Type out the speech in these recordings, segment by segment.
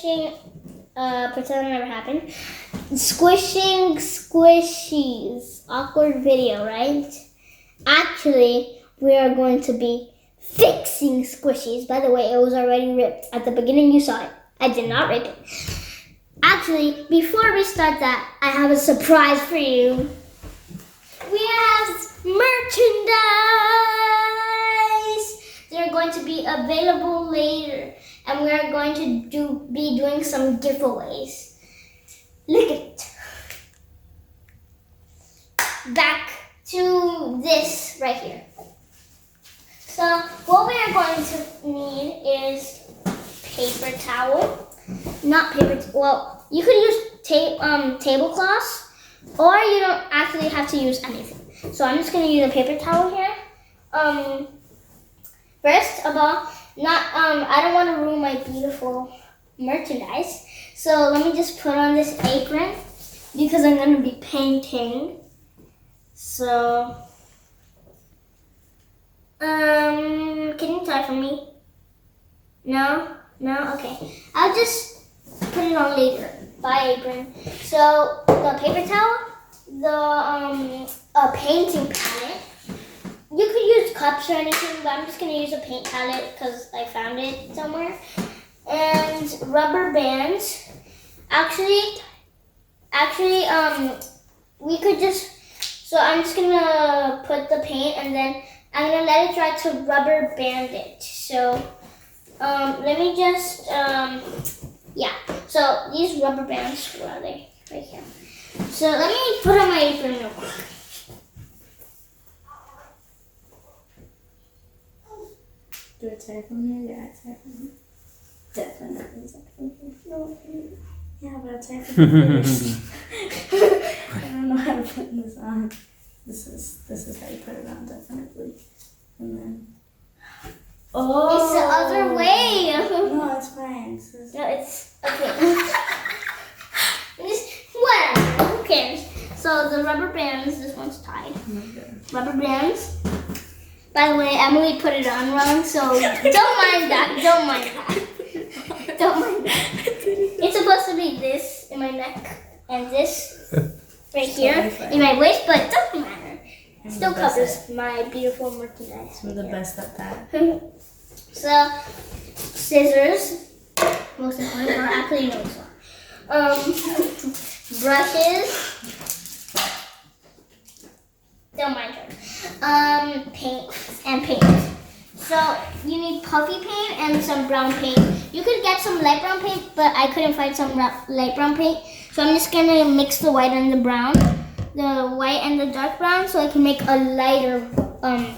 squishing, pretend it never happened. Squishing squishies. Awkward video, right? Actually, we are going to be fixing squishies. By the way, it was already ripped. At the beginning, you saw it. I did not rip it. Actually, before we start that, I have a surprise for you. We have merchandise. They're going to be available later, and we are going to be doing some giveaways. Look at it. Back to this right here. So what we are going to need is paper towel. Not paper. Well, you could use tablecloths, or you don't actually have to use anything. So I'm just gonna use a paper towel here. First of all, I don't want to ruin my beautiful merchandise. So let me just put on this apron because I'm gonna be painting. So, can you tie for me? No? No? Okay. I'll just put it on later. Bye, apron. So, the paper towel, a painting palette. You could use cups or anything, but I'm just going to use a paint palette because I found it somewhere. And rubber bands. Actually, we could just... So I'm just going to put the paint and then I'm going to let it dry to rubber band it. So let me just, yeah. So these rubber bands, where are they? Right here. So let me put on my apron real quick. Do a tie from here? Yeah, a tie from here. Definitely tie from here. No. Yeah, but a tie from here. I don't know how to put this on. This is how you put it on, definitely. And then. Oh. It's the other way. No, it's fine. No, it's okay. Whatever. Who cares? So the rubber bands. This one's tied. Okay. Rubber bands. By the way, Emily put it on wrong, so don't mind that. Don't mind that. Don't mind that. It's supposed to be this in my neck and this right here in my waist, but it doesn't matter. It still covers my beautiful merchandise. I'm the best at that. So, scissors, most important, or actually no, it's not. Brushes. Don't mind her. Paint and paint. So you need puffy paint and some brown paint. You could get some light brown paint, but I couldn't find some light brown paint. So I'm just gonna mix the white and the brown, the white and the dark brown, so I can make a lighter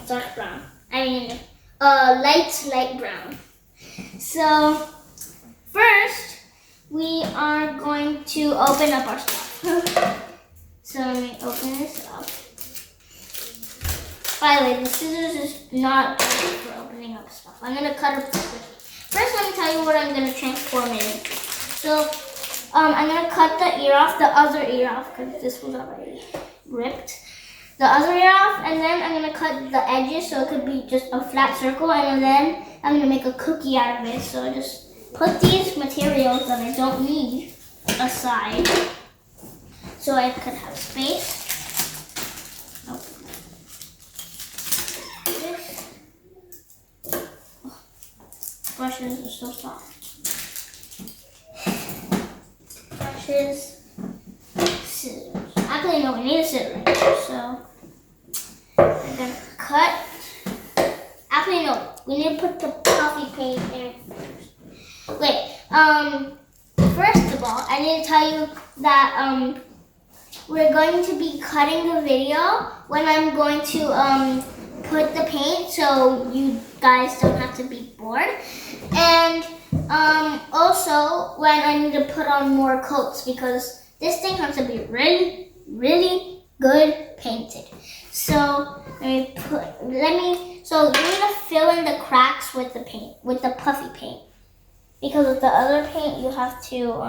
dark brown. I mean, light brown. So first, we are going to open up our stuff. So let me open this up. By the way, the scissors is not good for opening up stuff. I'm gonna cut it first. Let me tell you what I'm gonna transform it into. So, I'm gonna cut the ear off, the other ear off, because this was already ripped. The other ear off, and then I'm gonna cut the edges so it could be just a flat circle, and then I'm gonna make a cookie out of it. So I just put these materials that I don't need aside, so I could have space. Brushes are so soft. Brushes, scissors. Actually, no, we need a scissor right here, so I'm gonna cut. Actually, no, we need to put the puffy paint in first. Wait, first of all, I need to tell you that we're going to be cutting the video when I'm going to put the paint, so you guys don't have to be bored. And also when I need to put on more coats, because this thing has to be really, really good painted. So so you need to fill in the cracks with the paint, with the puffy paint. Because with the other paint, you have to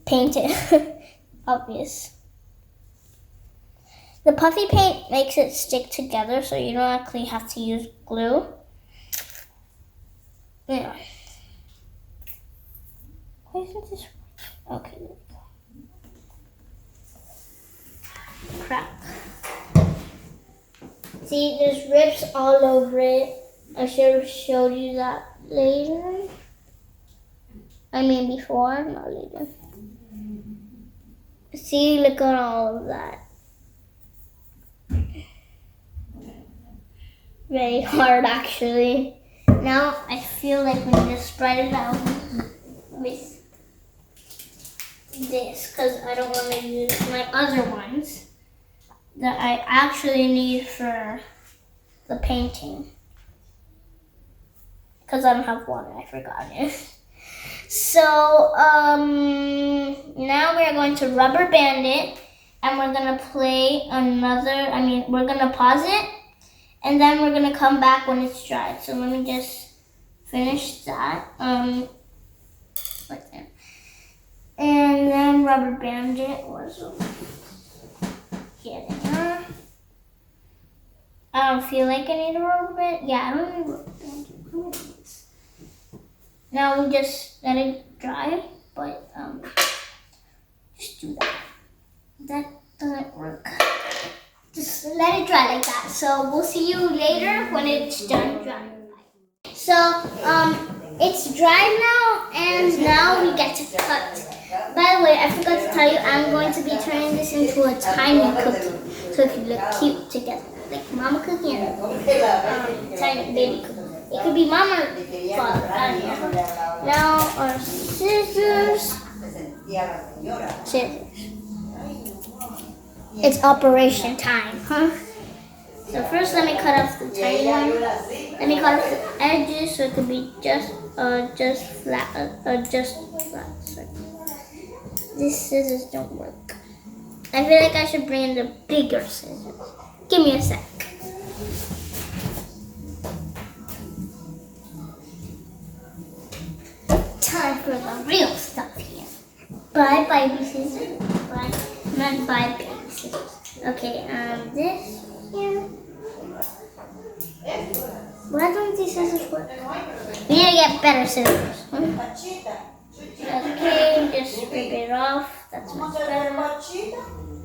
paint it. Obvious. The puffy paint makes it stick together, so you don't actually have to use glue. Yeah. Why isn't this? Okay, there we go. Crap. See, there's rips all over it. I should have showed you that later. I mean before, not later. See, look at all of that. Very hard, actually. Now I feel like we need to spread it out with this because I don't want to use my other ones that I actually need for the painting. Because I don't have water, I forgot it. So, now we're going to rubber band it and we're going to play we're going to pause it and then we're going to come back when it's dry. So let me just finish that. Right there. And then rubber band it also. Yeah. I don't feel like I need a rubber band. Yeah, I don't need a rubber band. Now we just let it dry, but just do that. That doesn't work. Just let it dry like that. So we'll see you later when it's done drying. So it's dry now, and now we get to cut. By the way, I forgot to tell you, I'm going to be turning this into a tiny cookie, so it can look cute together, like mama cookie and tiny baby cookie. It could be mama or father, I don't know. Now our scissors. It's operation time, huh? So first let me cut off the tiny one. Let me cut off the edges so it could be just flat. Sorry. These scissors don't work. I feel like I should bring in the bigger scissors. Give me a sec. Time for the real stuff here. Bye, baby scissors. Bye. Not bye, baby scissors. Okay, this here. Why don't these scissors work? We need to get better scissors. Okay, just rip it off. That's much better.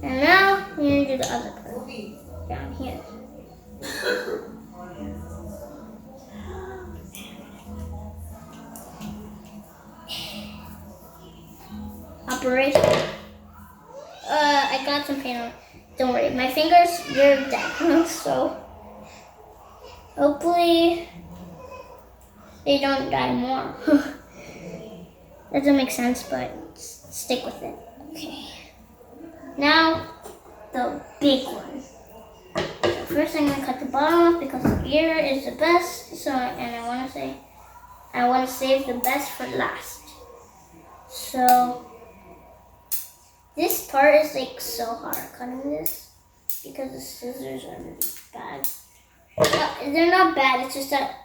And now we need to do the other part. Down here. Operation. I got some paint on. Don't worry, my fingers, they're dead. So hopefully they don't die more. That doesn't make sense, but stick with it. Okay. Now the big one. So first I'm gonna cut the bottom off because the ear is the best. So and I wanna save the best for last. So this part is like so hard cutting this because the scissors are really bad. They're not bad, it's just that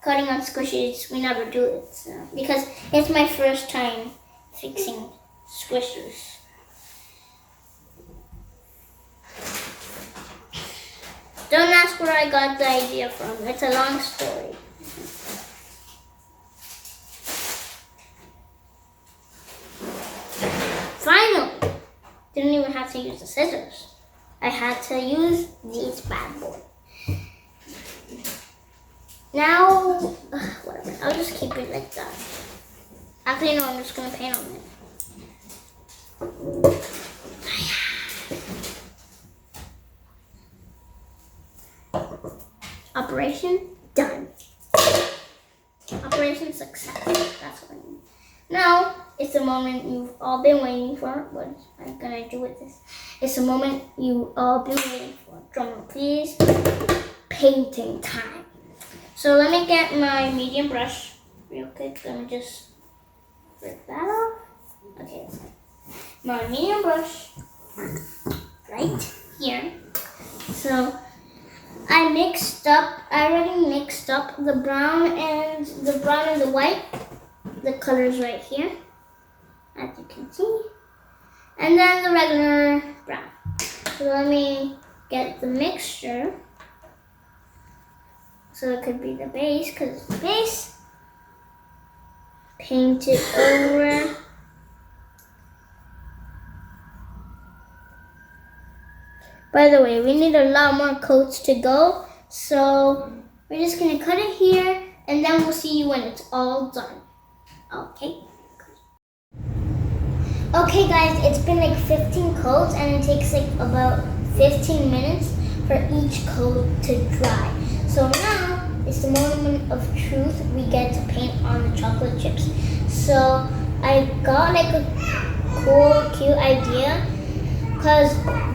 cutting on squishies, we never do it. So, because it's my first time fixing squishers. Don't ask where I got the idea from, it's a long story. Finally! Didn't even have to use the scissors. I had to use these bad boys. Now, whatever, I'll just keep it like that. Actually, no, I'm just gonna paint on it. Operation done. Operation success, that's what I mean. Now, it's the moment you've all been waiting for. What am I gonna do with this? It's the moment you've all been waiting for. Drum roll, please. Painting time. So let me get my medium brush real quick. Let me just rip that off. Okay, that's good. My medium brush right here. So I already mixed up the brown and the white. The colors right here, as you can see. And then the regular brown. So let me get the mixture. So it could be the base, because it's the base. paint it over. By the way, we need a lot more coats to go, so we're just gonna cut it here, and then we'll see you when it's all done. Okay. Okay guys, it's been like 15 coats, and it takes like about 15 minutes for each coat to dry. So now it's the moment of truth. We get to paint on the chocolate chips. So I got like a cool, cute idea, because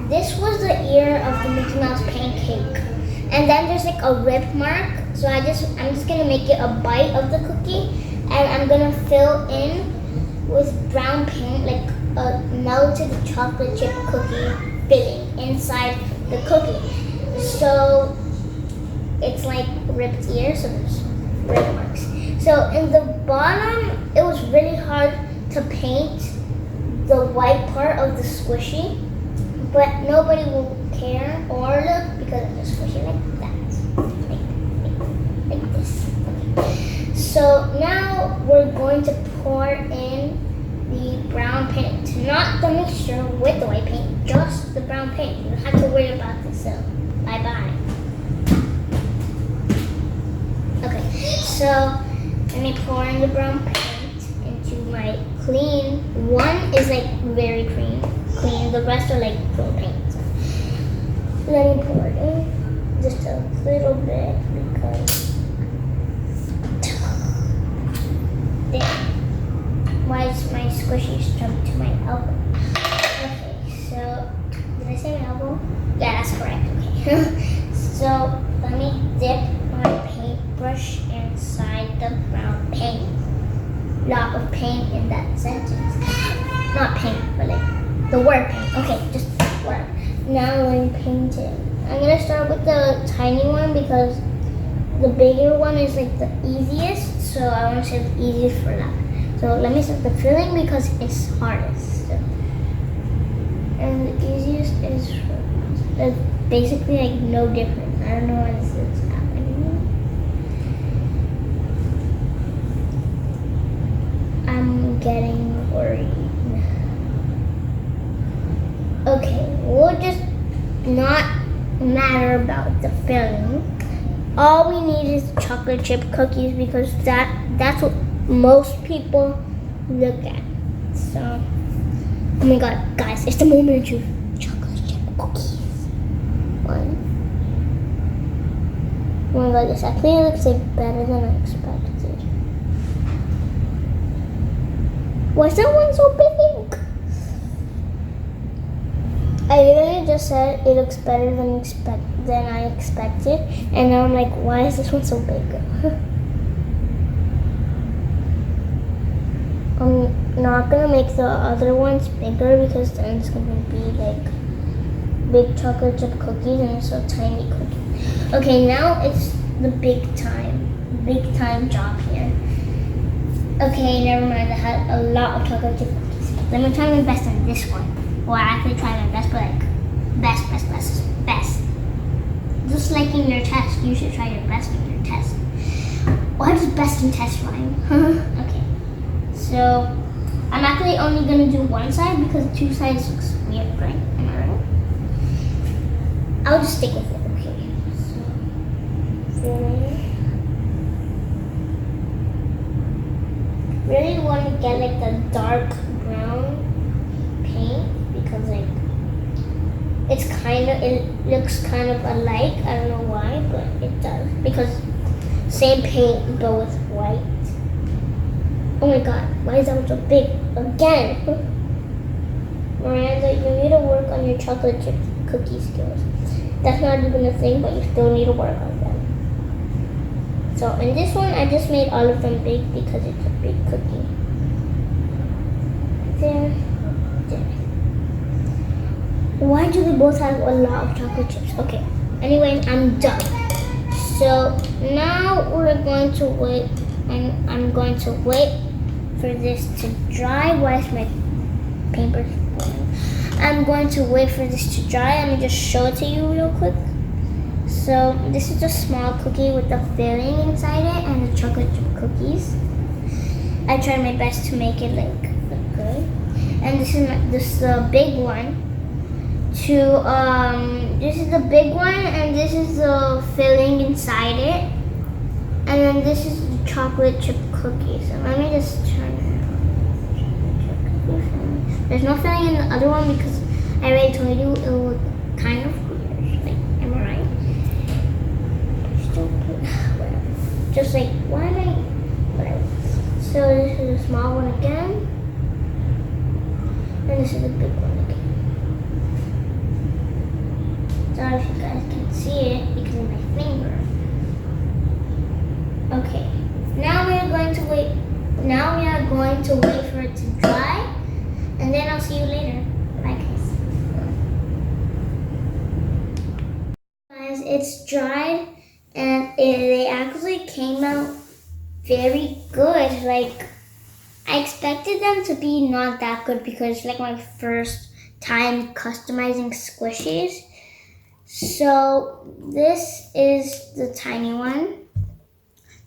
this was the ear of the Mickey Mouse pancake, and then there's like a rip mark. So I'm just gonna make it a bite of the cookie, and I'm gonna fill in with brown paint, like a melted chocolate chip cookie filling inside the cookie. So it's like ripped ear, so there's rip marks. So in the bottom, it was really hard to paint the white part of the squishy, but nobody will care or look because it's just squishy like that, like this. Okay. So now we're going to pour in the brown paint, not the mixture with the white paint, just the brown paint. You don't have to worry about this. So bye bye. Okay, so let me pour in the brown paint into my clean. One is like very clean. The rest are like clean paint. Let me pour it in just a little bit because there. Why is my squishy stuck to my elbow? Okay, so did I say my elbow? Yeah, that's correct. Okay. So let me dip my paintbrush inside the brown paint. Lot of paint in that sentence. Not paint, but like the word paint. Okay, just word. Now let me paint it. I'm gonna start with the tiny one because the bigger one is like the easiest. So I want to say the easiest for that. So let me start the filling because it's hardest. So. And the easiest is basically like no difference. I don't know why this is happening. I'm getting worried. Okay, we'll just not matter about the filling. All we need is chocolate chip cookies because that's what most people look at. So, oh my god, guys, it's the moment of truth. Chocolate chip cookies. One. Oh my god, this actually looks like better than I expected. Why is that one so big? I literally just said it looks better than I expected, and now I'm like, why is this one so big? I'm not gonna make the other ones bigger because then it's gonna be like big chocolate chip cookies and it's a tiny cookie. Okay, now it's the big time job here. Okay, never mind. I had a lot of chocolate chip cookies. Let me try my best on this one. Well, I actually try my best, but like best. Just like in your test, you should try your best in your test. Why does best in test rhyme? Okay. So, I'm actually only going to do one side because two sides looks weird, right? Am I right? I'll just stick with it, okay? So, really want to get like the dark brown paint because like it looks kind of alike. I don't know why, but it does because same paint but with white. Oh my god, why is that one so big? Again! Miranda, you need to work on your chocolate chip cookie skills. That's not even a thing, but you still need to work on them. So in this one, I just made all of them big because it's a big cookie. There. Why do they both have a lot of chocolate chips? Okay, anyway, I'm done. So now we're going to wait, and I'm going to wait for this to dry. Why is my paper blowing? I'm going to wait for this to dry. Let me just show it to you real quick. So this is a small cookie with the filling inside it and the chocolate chip cookies. I tried my best to make it like look good. And this is the big one. This is the big one, and this is the filling inside it. And then this is the chocolate chip cookie. So let me just turn it around. There's no filling in the other one because I already told you it will look kind of weird. Like, am I right? Whatever. Just like, why am I? Whatever. So this is a small one again. And this is a big one again. Sorry if you guys can see it because of my finger. Okay. Now we are going to wait. Now we are going to wait for it to dry, and then I'll see you later. Bye, guys. Guys, it's dried, and they actually came out very good. Like, I expected them to be not that good because it's like my first time customizing squishies. So this is the tiny one.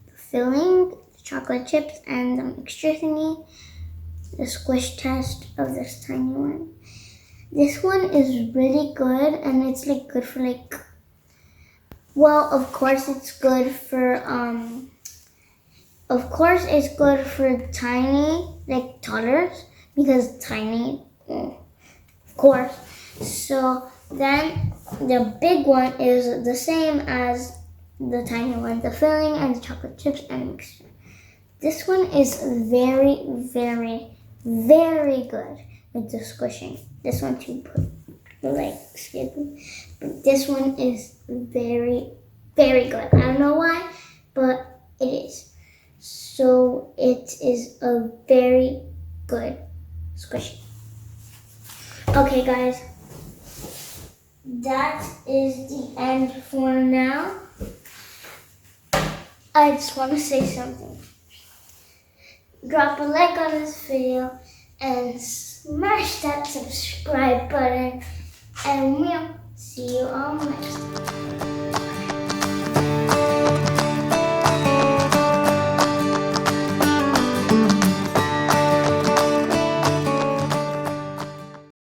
The filling, the chocolate chips, and the mixture thingy. The squish test of this tiny one. This one is really good, and it's like good for like, well, of course it's good for tiny, like toddlers, because tiny, of course. So then the big one is the same as the tiny one, the filling and the chocolate chips and the mixture. This one is very, very, very good with the squishing. This one too, like, excuse me. But this one is very, very good. I don't know why, but it is. So it is a very good squishy. Okay, guys. That is the end for now. I just want to say something. Drop a like on this video and smash that subscribe button. And we'll see you all next time.